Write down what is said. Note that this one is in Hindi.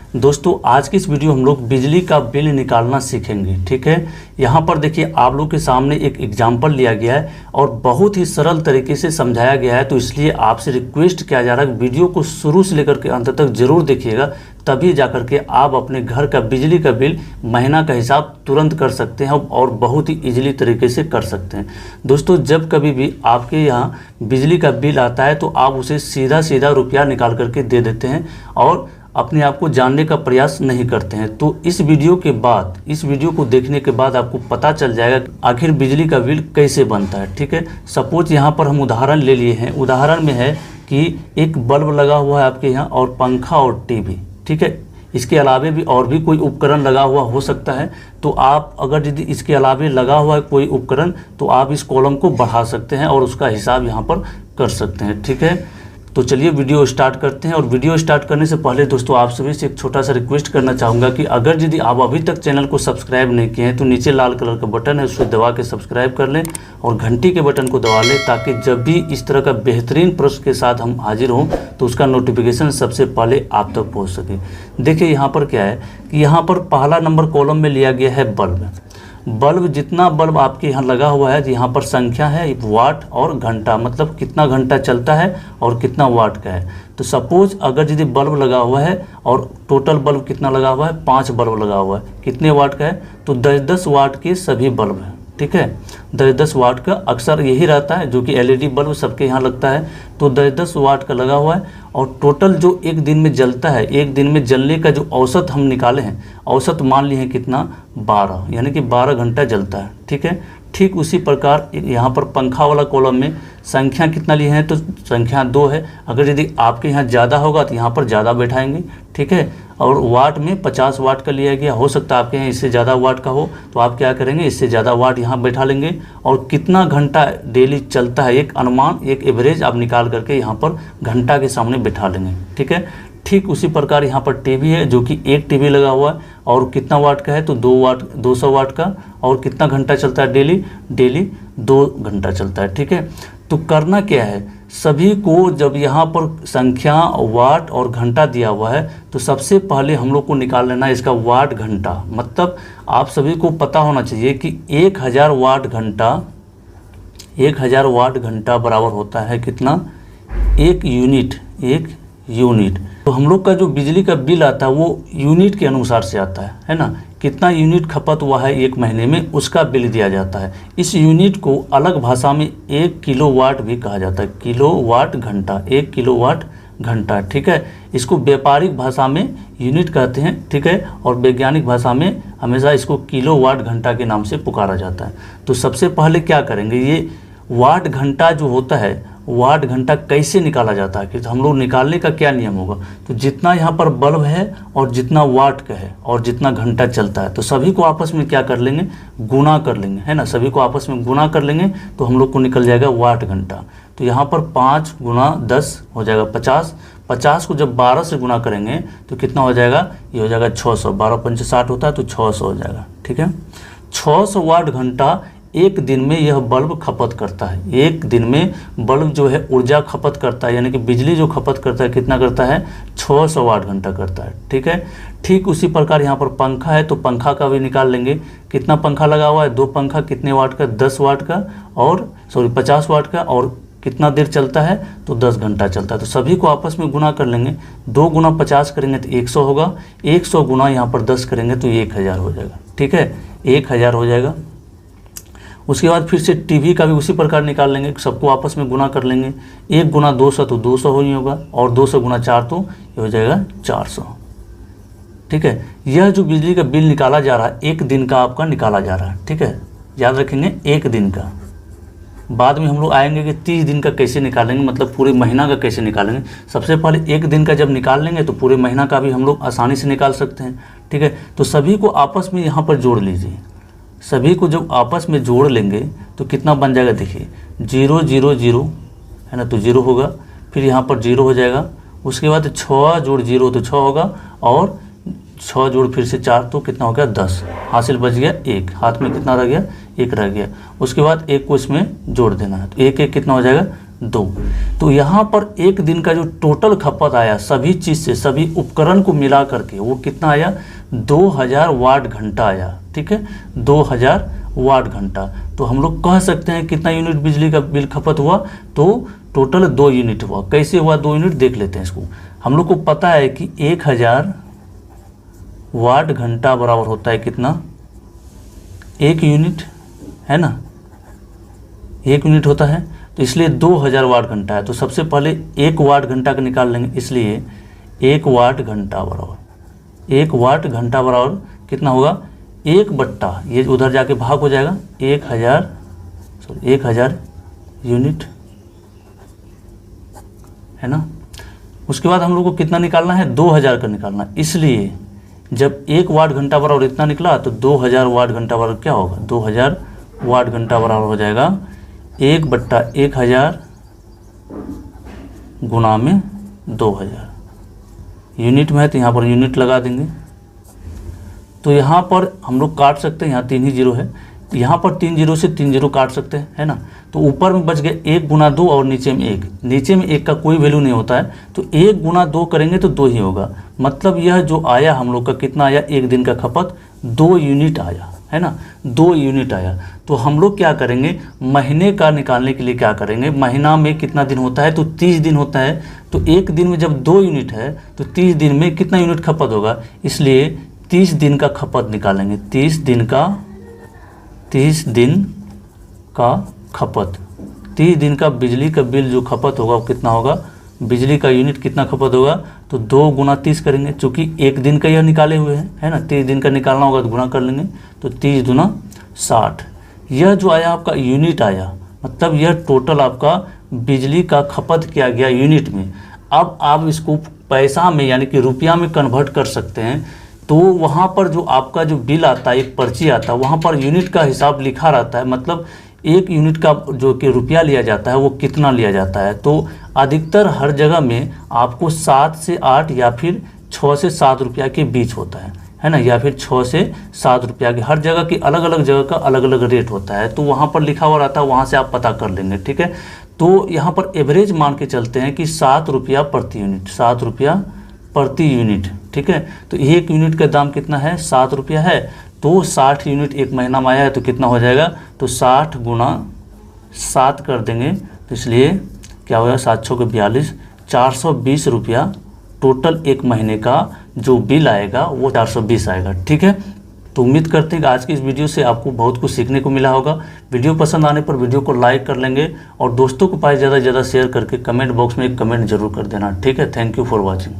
दोस्तों आज की इस वीडियो हम लोग बिजली का बिल निकालना सीखेंगे। ठीक है, यहाँ पर देखिए आप लोग के सामने एक एग्जाम्पल लिया गया है और बहुत ही सरल तरीके से समझाया गया है, तो इसलिए आपसे रिक्वेस्ट किया जा रहा है वीडियो को शुरू से लेकर के अंत तक जरूर देखिएगा, तभी जाकर के आप अपने घर का बिजली का बिल महीना का हिसाब तुरंत कर सकते हैं और बहुत ही ईजिली तरीके से कर सकते हैं। दोस्तों जब कभी भी आपके यहाँ बिजली का बिल आता है तो आप उसे सीधा सीधा रुपया निकाल करके दे देते हैं और अपने आप को जानने का प्रयास नहीं करते हैं। तो इस वीडियो के बाद, इस वीडियो को देखने के बाद आपको पता चल जाएगा कि आखिर बिजली का बिल कैसे बनता है। ठीक है, सपोज यहाँ पर हम उदाहरण ले लिए हैं। उदाहरण में है कि एक बल्ब लगा हुआ है आपके यहाँ और पंखा और टीवी। ठीक है, इसके अलावे भी और भी कोई उपकरण लगा हुआ हो सकता है, तो आप अगर यदि इसके अलावे लगा हुआ है कोई उपकरण तो आप इस कॉलम को बढ़ा सकते हैं और उसका हिसाब यहाँ पर कर सकते हैं। ठीक है, तो चलिए वीडियो स्टार्ट करते हैं। और वीडियो स्टार्ट करने से पहले दोस्तों आप सभी से एक छोटा सा रिक्वेस्ट करना चाहूँगा कि अगर यदि आप अभी तक चैनल को सब्सक्राइब नहीं किए हैं तो नीचे लाल कलर का बटन है, उसको दबा के सब्सक्राइब कर लें और घंटी के बटन को दबा लें, ताकि जब भी इस तरह का बेहतरीन प्रश्न के साथ हम हाजिर हों तो उसका नोटिफिकेशन सबसे पहले आप तक पहुँच सके। देखिए यहाँ पर क्या है कि यहाँ पर पहला नंबर कॉलम में लिया गया है बल्ब। बल्ब, जितना बल्ब आपके यहाँ लगा हुआ है यहाँ पर संख्या है वाट और घंटा, मतलब कितना घंटा चलता है और कितना वाट का है। तो सपोज अगर यदि बल्ब लगा हुआ है और टोटल बल्ब कितना लगा हुआ है, 5 बल्ब लगा हुआ है, कितने वाट का है, तो 10-10 वाट के सभी बल्ब हैं। ठीक है, 10-10 वाट का अक्सर यही रहता है, जो कि एलईडी बल्ब सबके यहाँ लगता है। तो 10-10 वाट का लगा हुआ है और टोटल जो एक दिन में जलता है, एक दिन में जलने का जो औसत हम निकाले हैं, औसत मान लिए हैं कितना, 12, यानी कि 12 घंटा जलता है। ठीक है, ठीक उसी प्रकार यहाँ पर पंखा वाला कॉलम में संख्या कितना लिए हैं, तो संख्या 2 है। अगर यदि आपके यहाँ ज़्यादा होगा तो यहाँ पर ज़्यादा बैठाएंगे। ठीक है, और वाट में 50 वाट का लिया गया, हो सकता है आपके यहाँ इससे ज़्यादा वाट का हो, तो आप क्या करेंगे, इससे ज़्यादा वाट यहाँ बैठा लेंगे। और कितना घंटा डेली चलता है, एक अनुमान, एक एवरेज आप निकाल करके यहाँ पर घंटा के सामने बैठा लेंगे। ठीक है, ठीक उसी प्रकार यहाँ पर टीवी है, जो कि एक टीवी लगा हुआ है और कितना वाट का है, तो 200 वाट का, और कितना घंटा चलता है डेली 2 घंटा चलता है। ठीक है, तो करना क्या है, सभी को जब यहाँ पर संख्या वाट और घंटा दिया हुआ है तो सबसे पहले हम लोग को निकाल लेना है इसका वाट घंटा। मतलब आप सभी को पता होना चाहिए कि 1000 वाट घंटा, 1000 वाट घंटा बराबर होता है कितना, एक यूनिट। तो हम लोग का जो बिजली का बिल आता है वो यूनिट के अनुसार से आता है ना, कितना यूनिट खपत हुआ है एक महीने में, उसका बिल दिया जाता है। इस यूनिट को अलग भाषा में 1 किलोवाट भी कहा जाता है, किलोवाट घंटा, 1 किलोवाट घंटा। ठीक है, इसको व्यापारिक भाषा में यूनिट कहते हैं। ठीक है, और वैज्ञानिक भाषा में हमेशा इसको किलोवाट घंटा के नाम से पुकारा जाता है। तो सबसे पहले क्या करेंगे, ये वाट घंटा जो होता है, वाट घंटा कैसे निकाला जाता है, कि हम लोग निकालने का क्या नियम होगा, तो जितना यहाँ पर बल्ब है और जितना वाट का है और जितना घंटा चलता है, तो सभी को आपस में क्या कर लेंगे, गुना कर लेंगे, है ना, सभी को आपस में गुना कर लेंगे तो हम लोग को निकल जाएगा वाट घंटा। तो यहाँ पर 5 गुना 10 हो जाएगा 50, 50 को जब 12 से गुना करेंगे तो कितना हो जाएगा, ये हो जाएगा 600, 12 पंचे 60 होता है तो 600 हो जाएगा। ठीक है, 600 वाट घंटा एक दिन में यह बल्ब खपत करता है। एक दिन में बल्ब जो है ऊर्जा खपत करता है, यानी कि बिजली जो खपत करता है कितना करता है, 600 वाट घंटा करता है। ठीक है, ठीक उसी प्रकार यहाँ पर पंखा है, तो पंखा का भी निकाल लेंगे, कितना पंखा लगा हुआ है, 2 पंखा, कितने वाट का, 10 वाट का, और 50 वाट का, और कितना देर चलता है, तो 10 घंटा चलता है। तो सभी को आपस में गुना कर लेंगे, 2 गुना 50 करेंगे तो 100 होगा, 100 गुना यहाँ पर 10 करेंगे तो 1000 हो जाएगा। ठीक है, 1000 हो जाएगा। उसके बाद फिर से टीवी का भी उसी प्रकार निकाल लेंगे, सबको आपस में गुना कर लेंगे, 1 गुना 200 तो 200 ही होगा, और 200 गुना 4 तो ये हो जाएगा 400। ठीक है, यह जो बिजली का बिल निकाला जा रहा है एक दिन का आपका निकाला जा रहा है। ठीक है, याद रखेंगे एक दिन का। बाद में हम लोग आएंगे कि 30 दिन का कैसे निकालेंगे, मतलब पूरे महीना का कैसे निकालेंगे। सबसे पहले एक दिन का जब निकाल लेंगे तो पूरे महीना का भी हम लोग आसानी से निकाल सकते हैं। ठीक है, तो सभी को आपस में यहाँ पर जोड़ लीजिए, सभी को जब आपस में जोड़ लेंगे तो कितना बन जाएगा, देखिए 0 0 0 है ना, तो 0 होगा, फिर यहाँ पर 0 हो जाएगा। उसके बाद 6 जोड़ 0 तो 6 होगा, और 6 जोड़ फिर से 4 तो कितना हो गया, 10, हासिल बच गया 1, हाथ में कितना रह गया, 1 रह गया। उसके बाद 1 को इसमें जोड़ देना है, तो 1 1 कितना हो जाएगा, 2। तो यहाँ पर एक दिन का जो टोटल खपत आया सभी चीज़ से, सभी उपकरण को मिला करके, वो कितना आया, 2000 वाट घंटा आया। ठीक है, 2000 वाट घंटा। तो हम लोग कह सकते हैं कितना यूनिट बिजली का बिल खपत हुआ, तो टोटल 2 यूनिट हुआ। कैसे हुआ 2 यूनिट, देख लेते हैं इसको। हम लोग को पता है कि 1000 वाट घंटा बराबर होता है कितना, 1 यूनिट, है ना, 1 यूनिट होता है। तो इसलिए 2000 वाट घंटा है। तो सबसे पहले 1 वाट घंटा का निकाल लेंगे, इसलिए 1 वाट घंटा बराबर 1 वाट घंटा बराबर कितना होगा, 1 बट्टा, ये उधर जाके भाग हो जाएगा, 1000 यूनिट, है ना। उसके बाद हम लोग को कितना निकालना है, 2000 का निकालना। इसलिए जब 1 वाट घंटा बराबर इतना निकला, तो 2000 वाट घंटा बराबर क्या होगा, 2000 वाट घंटा बराबर हो जाएगा 1 बट्टा 1000 गुणा में 2000। यूनिट में है तो यहाँ पर यूनिट लगा देंगे। तो यहाँ पर हम लोग काट सकते हैं, यहाँ 3 ही जीरो है, यहाँ पर 3 जीरो से 3 जीरो काट सकते हैं, है ना। तो ऊपर में बच गए 1 गुना 2 और नीचे में 1, नीचे में 1 का कोई वैल्यू नहीं होता है। तो 1 गुना 2 करेंगे तो 2 ही होगा। मतलब यह जो आया हम लोग का कितना आया, एक दिन का खपत 2 यूनिट आया, है ना, 2 यूनिट आया। तो हम लोग क्या करेंगे, महीने का निकालने के लिए क्या करेंगे, महीना में कितना दिन होता है, तो 30 दिन होता है। तो एक दिन में जब 2 यूनिट है तो 30 दिन में कितना यूनिट खपत होगा, इसलिए 30 दिन का खपत निकालेंगे। 30 दिन का खपत, 30 दिन का बिजली का बिल जो खपत होगा वो कितना होगा, बिजली का यूनिट कितना खपत होगा, तो 2 गुना 30 करेंगे, चूँकि एक दिन का यह निकाले हुए हैं, है ना। 30 दिन का निकालना होगा तो गुना कर लेंगे, तो 30 दूना 60। यह जो आया आपका यूनिट आया, मतलब यह टोटल आपका बिजली का खपत किया गया यूनिट में। अब आप इसको पैसा में यानी कि रुपया में कन्वर्ट कर सकते हैं। तो वहाँ पर जो आपका जो बिल आता है, एक पर्ची आता है, वहाँ पर यूनिट का हिसाब लिखा रहता है, मतलब 1 यूनिट का जो कि रुपया लिया जाता है वो कितना लिया जाता है। तो अधिकतर हर जगह में आपको 7 से 8 या फिर 6 से 7 रुपया के बीच होता है ना, या फिर 6 से 7 रुपया के, हर जगह की अलग अलग जगह का अलग अलग रेट होता है। तो वहाँ पर लिखा हुआ रहता है, वहाँ से आप पता कर लेंगे, ठीक है। तो यहाँ पर एवरेज मान के चलते हैं कि 7 रुपया प्रति यूनिट, 7 रुपया प्रति यूनिट, ठीक है। तो 1 यूनिट का दाम कितना है, 7 रुपया है। तो 60 यूनिट एक महीना में आया है तो कितना हो जाएगा, तो 60 गुना 7 कर देंगे, तो इसलिए क्या होगा, 7 6 के 42, 420 रुपया टोटल एक महीने का जो बिल आएगा वो 420 आएगा, ठीक है। तो उम्मीद करते हैं कि आज की इस वीडियो से आपको बहुत कुछ सीखने को मिला होगा। वीडियो पसंद आने पर वीडियो को लाइक कर लेंगे और दोस्तों को पास ज़्यादा से ज़्यादा शेयर करके कमेंट बॉक्स में एक कमेंट जरूर कर देना, ठीक है। Thank you for watching.